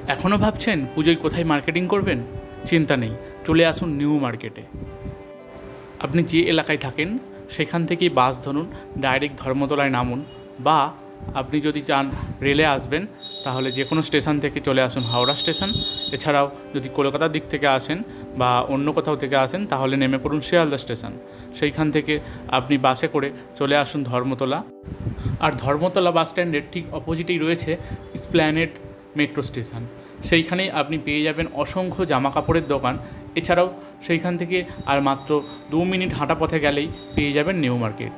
এখনও ভাবছেন পুজোয় কোথায় মার্কেটিং করবেন? চিন্তা নেই, চলে আসুন নিউ মার্কেটে। আপনি যে এলাকায় থাকেন সেখান থেকেই বাস ধরুন, ডাইরেক্ট ধর্মতলায় নামুন, বা আপনি যদি চান রেলে আসবেন তাহলে যে কোনো স্টেশন থেকে চলে আসুন হাওড়া স্টেশন। এছাড়াও যদি কলকাতার দিক থেকে আসেন বা অন্য কোথাও থেকে আসেন তাহলে নেমে পড়ুন শিয়ালদা স্টেশন। সেইখান থেকে আপনি বাসে করে চলে আসুন ধর্মতলা। আর ধর্মতলা বাস স্ট্যান্ডের ঠিক অপোজিটেই রয়েছে এসপ্ল্যানেড মেট্রো স্টেশন। সেইখানেই আপনি পেয়ে যাবেন অসংখ্য জামা কাপড়ের দোকান। এছাড়াও সেইখান থেকে আর মাত্র 2 মিনিট হাঁটা পথে গেলেই পেয়ে যাবেন নিউ মার্কেট।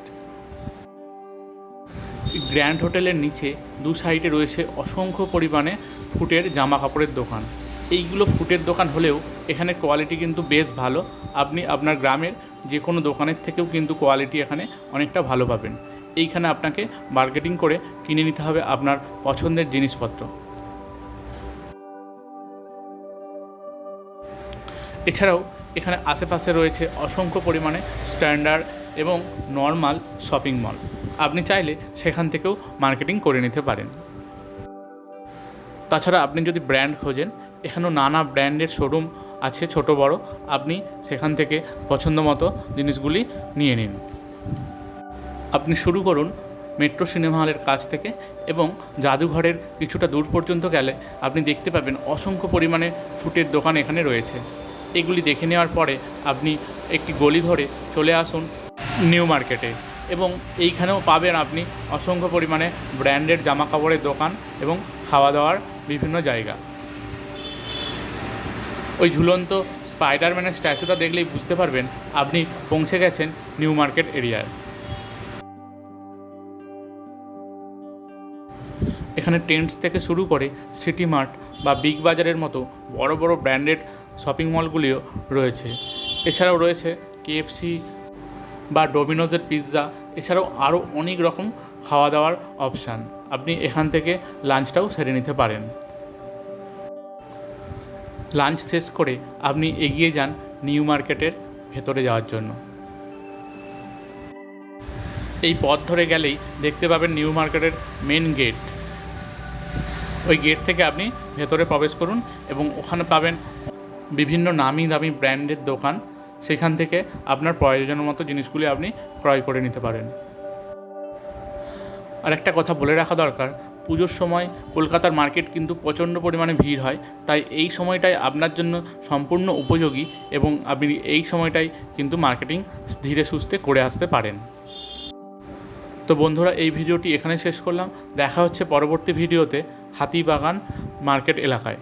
গ্র্যান্ড হোটেলের নিচে দু সাইডে রয়েছে অসংখ্য পরিমাণে ফুটের জামা কাপড়ের দোকান। এইগুলো ফুটের দোকান হলেও এখানে কোয়ালিটি কিন্তু বেশ ভালো। আপনি আপনার গ্রামের যে কোনো দোকানের থেকেও কিন্তু কোয়ালিটি এখানে অনেকটা ভালো পাবেন। এইখানে আপনাকে মার্কেটিং করে কিনে নিতে হবে আপনার পছন্দের জিনিসপত্র। এছাড়াও এখানে আশেপাশে রয়েছে অসংখ্য পরিমাণে স্ট্যান্ডার্ড এবং নর্মাল শপিং মল। আপনি চাইলে সেখান থেকেও মার্কেটিং করে নিতে পারেন। তাছাড়া আপনি যদি ব্র্যান্ড খোঁজেন, এখানেও নানা ব্র্যান্ডের শোরুম আছে ছোট বড়। আপনি সেখান থেকে পছন্দ মতো জিনিসগুলি নিয়ে নিন। আপনি শুরু করুন মেট্রো সিনেমা হলের কাছ থেকে, এবং জাদুঘরের কিছুটা দূর পর্যন্ত গেলে আপনি দেখতে পাবেন অসংখ্য পরিমাণে ফুটের দোকান এখানে রয়েছে। এগুলি দেখে নেওয়ার পরে আপনি একটি গলি ধরে চলে আসুন নিউ মার্কেটে, এবং এইখানেও পাবেন আপনি অসংখ্য পরিমাণে ব্র্যান্ডেড জামা কাপড়ের দোকান এবং খাওয়া দাওয়ার বিভিন্ন জায়গা। ওই ঝুলন্ত স্পাইডারম্যানের স্ট্যাচুটা দেখলেই বুঝতে পারবেন আপনি পৌঁছে গেছেন নিউ মার্কেট এরিয়ায়। এখানে টেন্টস থেকে শুরু করে সিটি মার্ট বা বিগ বাজারের মতো বড় বড় ব্র্যান্ডেড শপিং মলগুলিও রয়েছে। এছাড়াও রয়েছে KFC বা ডোমিনোজের পিৎজা। এছাড়াও আরও অনেক রকম খাওয়া দাওয়ার অপশান। আপনি এখান থেকে লাঞ্চটাও সেরে নিতে পারেন। লাঞ্চ শেষ করে আপনি এগিয়ে যান নিউ মার্কেটের ভেতরে যাওয়ার জন্য। এই পথ ধরে গেলেই দেখতে পাবেন নিউ মার্কেটের মেন গেট। ওই গেট থেকে আপনি ভেতরে প্রবেশ করুন এবং ওখানে পাবেন বিভিন্ন নামি দামি ব্র্যান্ডের দোকান। সেখান থেকে আপনার প্রয়োজন মতো জিনিসগুলি আপনি ক্রয় করে নিতে পারেন। আর একটা কথা বলে রাখা দরকার, পুজোর সময় কলকাতার মার্কেট কিন্তু প্রচণ্ড পরিমাণে ভিড় হয়। তাই এই সময়টাই আপনার জন্য সম্পূর্ণ উপযোগী, এবং আপনি এই সময়টাই কিন্তু মার্কেটিং ধীরে সুস্থে করে আসতে পারেন। তো বন্ধুরা, এই ভিডিওটি এখানে শেষ করলাম। দেখা হচ্ছে পরবর্তী ভিডিওতে হাতিবাগান মার্কেট এলাকায়।